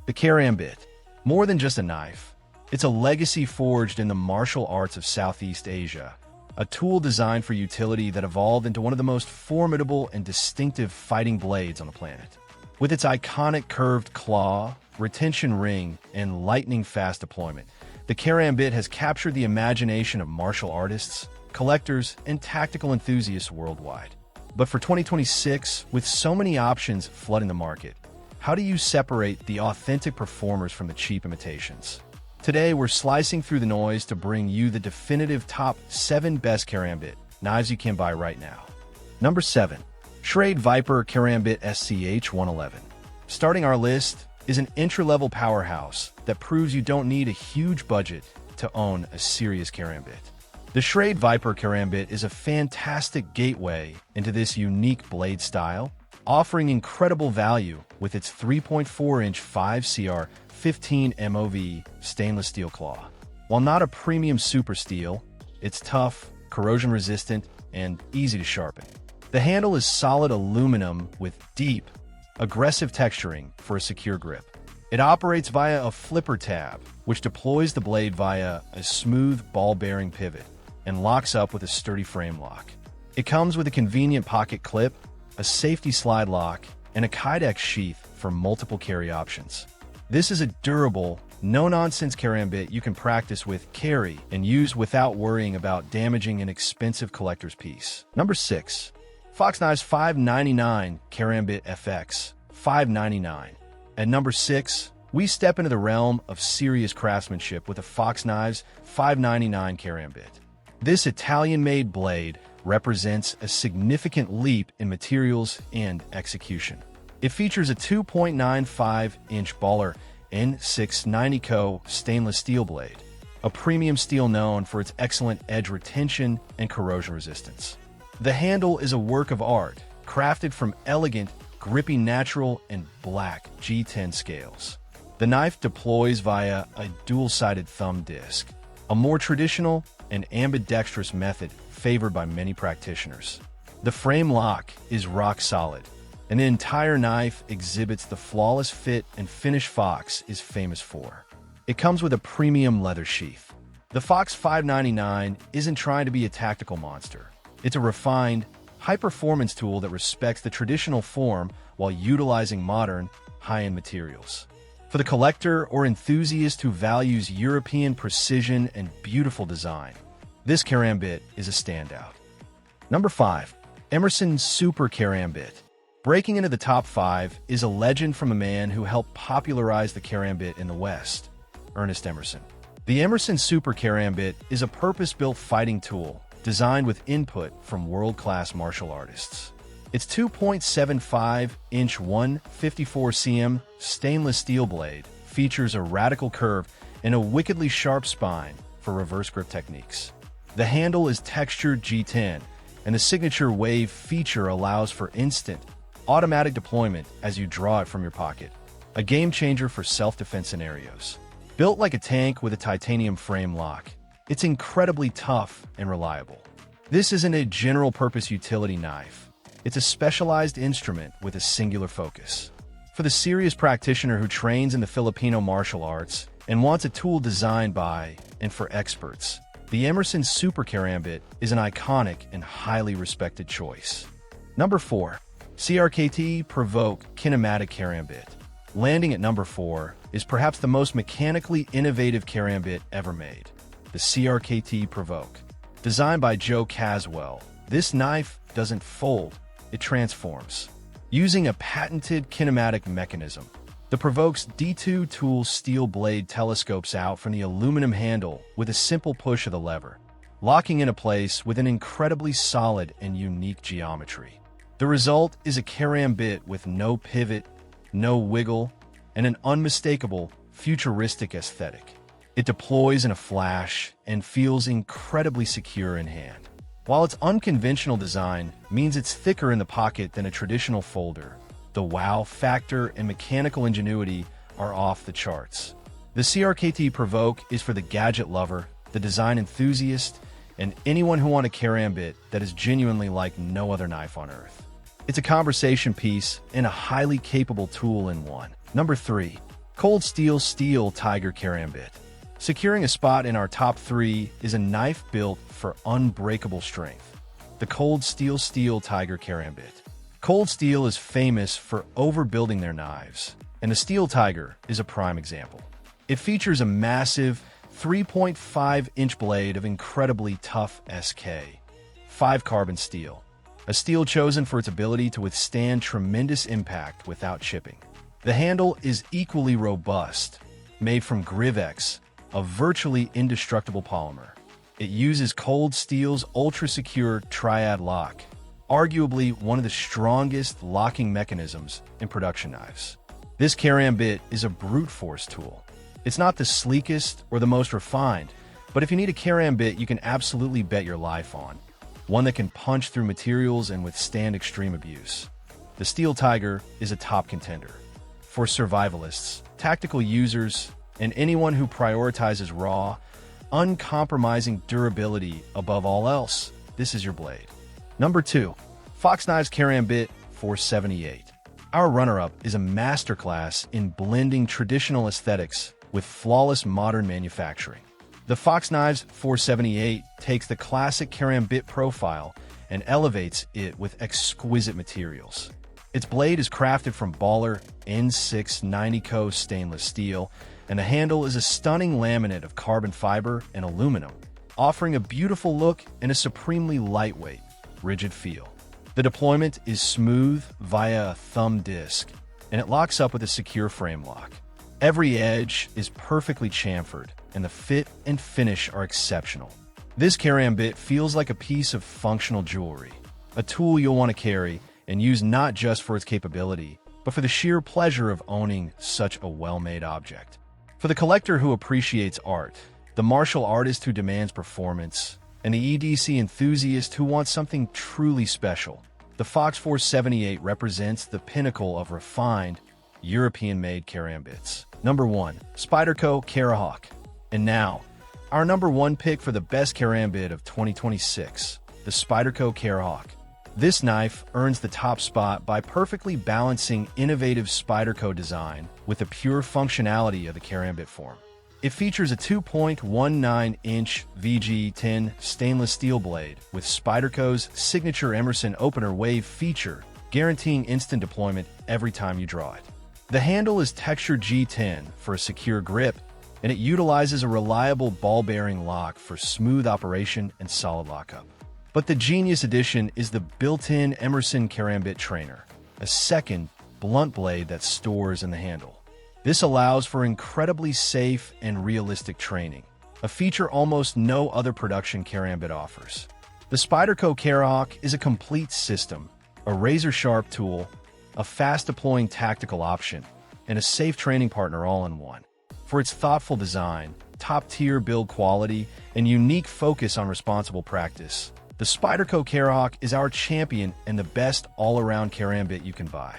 The Karambit. More than just a knife, it's a legacy forged in the martial arts of Southeast Asia, a tool designed for utility that evolved into one of the most formidable and distinctive fighting blades on the planet. With its iconic curved claw, retention ring, and lightning-fast deployment, the Karambit has captured the imagination of martial artists, collectors, and tactical enthusiasts worldwide. But for 2026, with so many options flooding the market, how do you separate the authentic performers from the cheap imitations? Today, we're slicing through the noise to bring you the definitive top 7 best Karambit knives you can buy right now. Number 7. Schrade Viper Karambit SCH-111. Starting our list is an entry-level powerhouse that proves you don't need a huge budget to own a serious Karambit. The Schrade Viper Karambit is a fantastic gateway into this unique blade style, offering incredible value with its 3.4-inch 5cr15 MOV stainless steel claw. While not a premium super steel, it's tough, corrosion-resistant, and easy to sharpen. The handle is solid aluminum with deep, aggressive texturing for a secure grip. It operates via a flipper tab, which deploys the blade via a smooth ball-bearing pivot and locks up with a sturdy frame lock. It comes with a convenient pocket clip, a safety slide lock, and a Kydex sheath for multiple carry options. This is a durable, no-nonsense Karambit you can practice with, carry, and use without worrying about damaging an expensive collector's piece. Number 6. Fox Knives 599 Karambit FX 599. At number 6, we step into the realm of serious craftsmanship with the Fox Knives 599 Karambit. This Italian-made blade represents a significant leap in materials and execution. It features a 2.95-inch baller N690Co stainless steel blade, a premium steel known for its excellent edge retention and corrosion resistance. The handle is a work of art, crafted from elegant, grippy natural and black G10 scales. The knife deploys via a dual-sided thumb disc, a more traditional and ambidextrous method favored by many practitioners. The frame lock is rock solid, and the entire knife exhibits the flawless fit and finish Fox is famous for. It comes with a premium leather sheath. The Fox 599 isn't trying to be a tactical monster. It's a refined, high-performance tool that respects the traditional form while utilizing modern, high-end materials. For the collector or enthusiast who values European precision and beautiful design, this Karambit is a standout. Number 5. Emerson Super Karambit. Breaking into the top 5 is a legend from a man who helped popularize the Karambit in the West, Ernest Emerson. The Emerson Super Karambit is a purpose-built fighting tool designed with input from world-class martial artists. Its 2.75-inch 154 cm stainless steel blade features a radical curve and a wickedly sharp spine for reverse grip techniques. The handle is textured G10, and the signature wave feature allows for instant, automatic deployment as you draw it from your pocket, a game-changer for self-defense scenarios. Built like a tank with a titanium frame lock, it's incredibly tough and reliable. This isn't a general-purpose utility knife. It's a specialized instrument with a singular focus. For the serious practitioner who trains in the Filipino martial arts and wants a tool designed by and for experts, the Emerson Super Karambit is an iconic and highly respected choice. Number 4. CRKT Provoke Kinematic Karambit. Landing at number 4 is perhaps the most mechanically innovative Karambit ever made, the CRKT Provoke. Designed by Joe Caswell, this knife doesn't fold, it transforms. Using a patented kinematic mechanism, the Provoke's D2 tool steel blade telescopes out from the aluminum handle with a simple push of the lever, locking into place with an incredibly solid and unique geometry. The result is a Karambit with no pivot, no wiggle, and an unmistakable, futuristic aesthetic. It deploys in a flash and feels incredibly secure in hand. While its unconventional design means it's thicker in the pocket than a traditional folder, the wow factor and mechanical ingenuity are off the charts. The CRKT Provoke is for the gadget lover, the design enthusiast, and anyone who wants a Karambit that is genuinely like no other knife on earth. It's a conversation piece and a highly capable tool in one. Number 3. Cold Steel Tiger Karambit. Securing a spot in our top 3 is a knife built for unbreakable strength. The Cold Steel Tiger Karambit. Cold Steel is famous for overbuilding their knives, and the Steel Tiger is a prime example. It features a massive 3.5-inch blade of incredibly tough SK 5 carbon steel, a steel chosen for its ability to withstand tremendous impact without chipping. The handle is equally robust, made from Grivex, a virtually indestructible polymer. It uses Cold Steel's ultra-secure triad lock, arguably one of the strongest locking mechanisms in production knives. This Karambit is a brute force tool. It's not the sleekest or the most refined, but if you need a Karambit you can absolutely bet your life on. One that can punch through materials and withstand extreme abuse. The Steel Tiger is a top contender. For survivalists, tactical users, and anyone who prioritizes raw, uncompromising durability above all else, this is your blade. Number 2. Fox Knives Karambit 478. Our runner-up is a masterclass in blending traditional aesthetics with flawless modern manufacturing. The Fox Knives 478 takes the classic Karambit profile and elevates it with exquisite materials. Its blade is crafted from Baller N6 90Co stainless steel, and the handle is a stunning laminate of carbon fiber and aluminum, offering a beautiful look and a supremely lightweight, rigid feel. The deployment is smooth via a thumb disc, and it locks up with a secure frame lock. Every edge is perfectly chamfered, and the fit and finish are exceptional. This Karambit feels like a piece of functional jewelry, a tool you'll want to carry and use not just for its capability, but for the sheer pleasure of owning such a well-made object. For the collector who appreciates art, the martial artist who demands performance, and the EDC enthusiast who wants something truly special, the Fox 478 represents the pinnacle of refined, European-made Karambits. Number 1. Spyderco Karahawk. And now, our number 1 pick for the best Karambit of 2026, the Spyderco Karahawk. This knife earns the top spot by perfectly balancing innovative Spyderco design with the pure functionality of the Karambit form. It features a 2.19-inch VG10 stainless steel blade with Spyderco's signature Emerson opener wave feature, guaranteeing instant deployment every time you draw it. The handle is textured G10 for a secure grip, and it utilizes a reliable ball-bearing lock for smooth operation and solid lockup. But the genius addition is the built-in Emerson Karambit trainer, a second, blunt blade that stores in the handle. This allows for incredibly safe and realistic training, a feature almost no other production Karambit offers. The Spyderco Karahawk is a complete system, a razor-sharp tool, a fast-deploying tactical option, and a safe training partner all in one. For its thoughtful design, top-tier build quality, and unique focus on responsible practice, the Spyderco Karahawk is our champion and the best all-around Karambit you can buy.